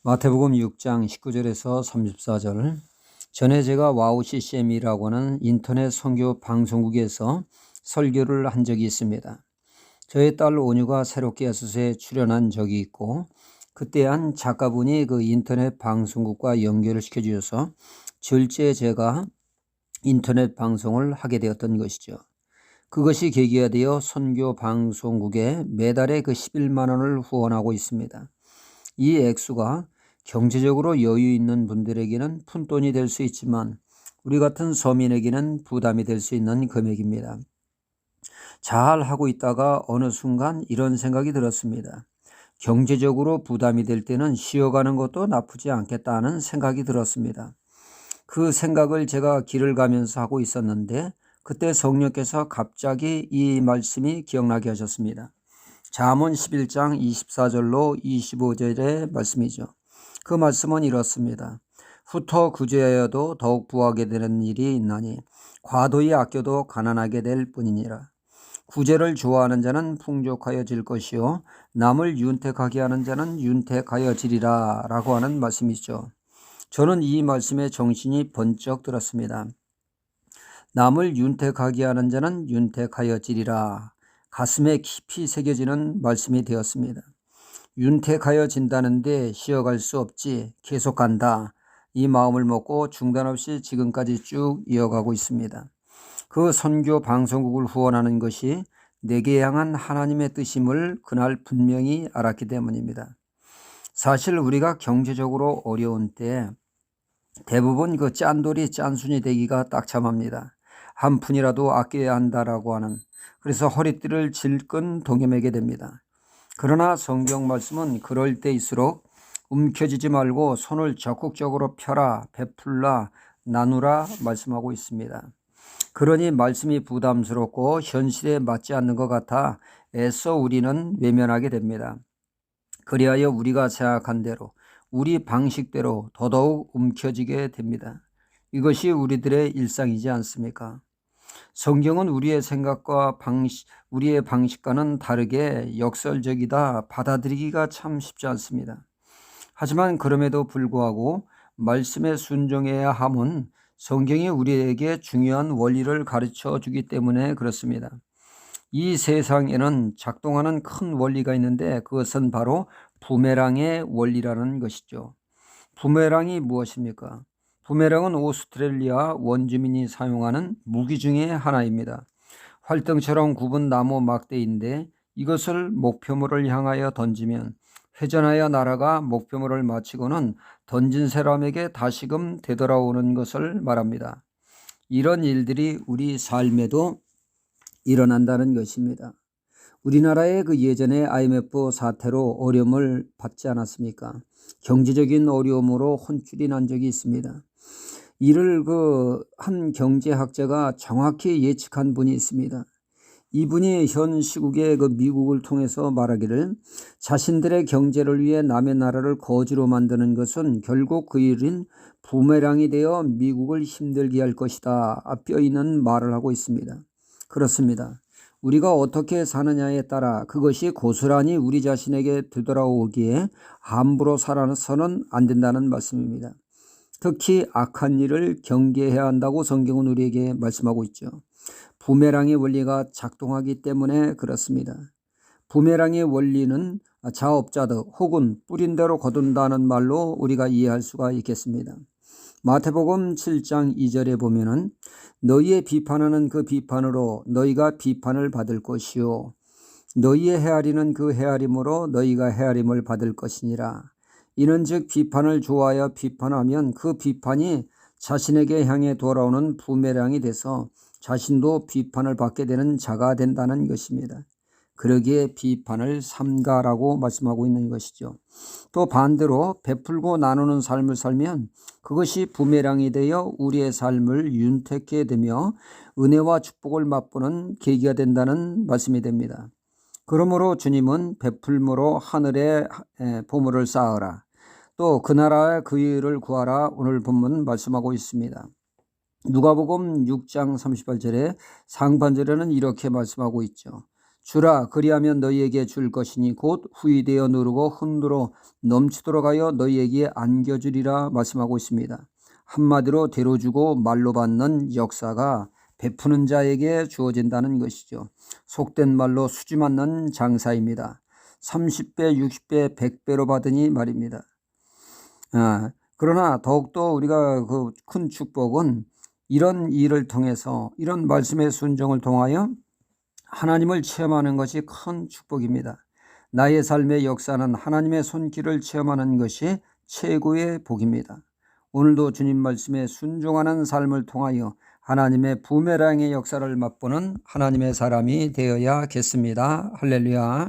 마태복음 6장 19절에서 34절. 전에 제가 와우 CCM이라고 하는 인터넷 선교 방송국에서 설교를 한 적이 있습니다. 저의 딸 온유가 새롭게 야수서에 출연한 적이 있고, 그때 한 작가분이 그 인터넷 방송국과 연결을 시켜주셔서 절제 제가 인터넷 방송을 하게 되었던 것이죠. 그것이 계기가 되어 선교 방송국에 매달에 그 11만 원을 후원하고 있습니다. 이 액수가 경제적으로 여유 있는 분들에게는 푼돈이 될 수 있지만 우리 같은 서민에게는 부담이 될 수 있는 금액입니다. 잘 하고 있다가 어느 순간 이런 생각이 들었습니다. 경제적으로 부담이 될 때는 쉬어가는 것도 나쁘지 않겠다는 생각이 들었습니다. 그 생각을 제가 길을 가면서 하고 있었는데 그때 성령께서 갑자기 이 말씀이 기억나게 하셨습니다. 잠언 11장 24절로 25절의 말씀이죠. 그 말씀은 이렇습니다. 후터 구제하여도 더욱 부하게 되는 일이 있나니 과도히 아껴도 가난하게 될 뿐이니라. 구제를 좋아하는 자는 풍족하여질 것이요 남을 윤택하게 하는 자는 윤택하여지리라 라고 하는 말씀이죠. 저는 이 말씀에 정신이 번쩍 들었습니다. 남을 윤택하게 하는 자는 윤택하여지리라. 가슴에 깊이 새겨지는 말씀이 되었습니다. 윤택하여진다는데 쉬어갈 수 없지, 계속 간다. 이 마음을 먹고 중단 없이 지금까지 쭉 이어가고 있습니다. 그 선교 방송국을 후원하는 것이 내게 향한 하나님의 뜻임을 그날 분명히 알았기 때문입니다. 사실 우리가 경제적으로 어려운 때 대부분 그 짠돌이 짠순이 되기가 딱참합니다. 한 푼이라도 아껴야 한다라고 하는, 그래서 허리띠를 질끈 동여매게 됩니다. 그러나 성경 말씀은 그럴 때일수록 움켜쥐지 말고 손을 적극적으로 펴라, 베풀라, 나누라 말씀하고 있습니다. 그러니 말씀이 부담스럽고 현실에 맞지 않는 것 같아 애써 우리는 외면하게 됩니다. 그리하여 우리가 생각한 대로 우리 방식대로 더더욱 움켜쥐게 됩니다. 이것이 우리들의 일상이지 않습니까? 성경은 우리의 생각과 우리의 방식과는 다르게 역설적이다, 받아들이기가 참 쉽지 않습니다. 하지만 그럼에도 불구하고 말씀에 순종해야 함은 성경이 우리에게 중요한 원리를 가르쳐 주기 때문에 그렇습니다. 이 세상에는 작동하는 큰 원리가 있는데 그것은 바로 부메랑의 원리라는 것이죠. 부메랑이 무엇입니까? 부메랑은 오스트레일리아 원주민이 사용하는 무기 중에 하나입니다. 활등처럼 굽은 나무 막대인데 이것을 목표물을 향하여 던지면 회전하여 날아가 목표물을 마치고는 던진 사람에게 다시금 되돌아오는 것을 말합니다. 이런 일들이 우리 삶에도 일어난다는 것입니다. 우리나라의 그 예전에 IMF 사태로 어려움을 받지 않았습니까? 경제적인 어려움으로 혼쭐이 난 적이 있습니다. 이를 한 경제학자가 정확히 예측한 분이 있습니다. 이분이 현 시국의 미국을 통해서 말하기를 자신들의 경제를 위해 남의 나라를 거지로 만드는 것은 결국 그 일인 부메랑이 되어 미국을 힘들게 할 것이다. 뼈 있는 말을 하고 있습니다. 그렇습니다. 우리가 어떻게 사느냐에 따라 그것이 고스란히 우리 자신에게 되돌아오기에 함부로 살아서는 안 된다는 말씀입니다. 특히 악한 일을 경계해야 한다고 성경은 우리에게 말씀하고 있죠. 부메랑의 원리가 작동하기 때문에 그렇습니다. 부메랑의 원리는 자업자득 혹은 뿌린 대로 거둔다는 말로 우리가 이해할 수가 있겠습니다. 마태복음 7장 2절에 보면은 너희의 비판하는 그 비판으로 너희가 비판을 받을 것이요 너희의 헤아리는 그 헤아림으로 너희가 헤아림을 받을 것이니라. 이는즉 비판을 좋아하여 비판하면 그 비판이 자신에게 향해 돌아오는 부메랑이 돼서 자신도 비판을 받게 되는 자가 된다는 것입니다. 그러기에 비판을 삼가라고 말씀하고 있는 것이죠. 또 반대로 베풀고 나누는 삶을 살면 그것이 부메랑이 되어 우리의 삶을 윤택하게 되며 은혜와 축복을 맛보는 계기가 된다는 말씀이 됩니다. 그러므로 주님은 베풀므로 하늘에 보물을 쌓으라. 또 그 나라의 그 일을 구하라. 오늘 본문 말씀하고 있습니다. 누가복음 6장 38절에 상반절에는 이렇게 말씀하고 있죠. 주라, 그리하면 너희에게 줄 것이니 곧 후이되어 누르고 흔들어 넘치도록 하여 너희에게 안겨주리라 말씀하고 있습니다. 한마디로 대로 주고 말로 받는 역사가 베푸는 자에게 주어진다는 것이죠. 속된 말로 수지 맞는 장사입니다. 30배, 60배, 100배로 받으니 말입니다. 그러나 더욱더 우리가 그 큰 축복은 이런 일을 통해서, 이런 말씀의 순종을 통하여 하나님을 체험하는 것이 큰 축복입니다. 나의 삶의 역사는 하나님의 손길을 체험하는 것이 최고의 복입니다. 오늘도 주님 말씀에 순종하는 삶을 통하여 하나님의 부메랑의 역사를 맛보는 하나님의 사람이 되어야겠습니다. 할렐루야.